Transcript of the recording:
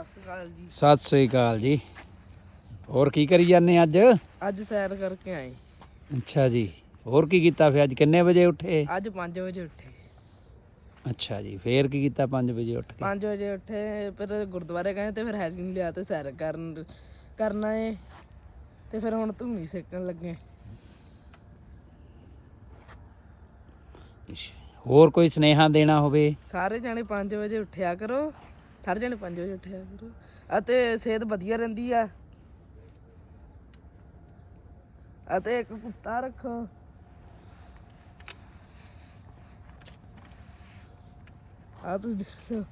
ਸਤਿ ਸ਼੍ਰੀ ਅਕਾਲ ਜੀ। ਸਤਿ ਸ੍ਰੀ ਅਕਾਲ ਜੀ। ਹੋਰ ਕੀ ਕਰੀ ਜਾਂਦੇ ਅੱਜ? ਅੱਜ ਸੈਰ ਕਰਕੇ ਆਏ। ਅੱਛਾ ਜੀ। ਹੋਰ ਕੀ ਕੀਤਾ ਫਿਰ? ਅੱਜ ਕਿੰਨੇ ਵਜੇ ਉੱਠੇ? ਅੱਜ 5 ਵਜੇ ਉੱਠੇ। ਅੱਛਾ ਜੀ। ਫੇਰ ਕੀ ਕੀਤਾ 5 ਵਜੇ ਉੱਠ ਕੇ? 5 ਵਜੇ ਉੱਠੇ, ਫਿਰ ਗੁਰਦੁਆਰੇ ਗਏ ਤੇ ਫਿਰ ਹੈਰੀ ਨੂੰ ਲਿਆ ਤੇ ਸੈਰ ਕਰਨਾ ਏ ਤੇ ਫਿਰ ਹੁਣ ਧੂਣੀ ਸੇਕਣ ਲੱਗੇ। ਹੋਰ ਕੋਈ ਸੁਨੇਹਾ ਦੇਣਾ ਹੋਵੇ? ਸਾਰੇ ਜਾਣੇ 5 ਵਜੇ ਉੱਠਿਆ ਕਰੋ। ਸਾਰੇ ਜਾਣੇ 5 ਵਜੇ ਉੱਠਿਆ ਕਰੋ ਅਤੇ ਸਿਹਤ ਵਧੀਆ ਰਹਿੰਦੀ ਆ। ਅਤੇ ਇੱਕ ਕੁੱਤਾ ਰੱਖੋ। ਆ ਤੁਸੀਂ ਦੇਖੋ।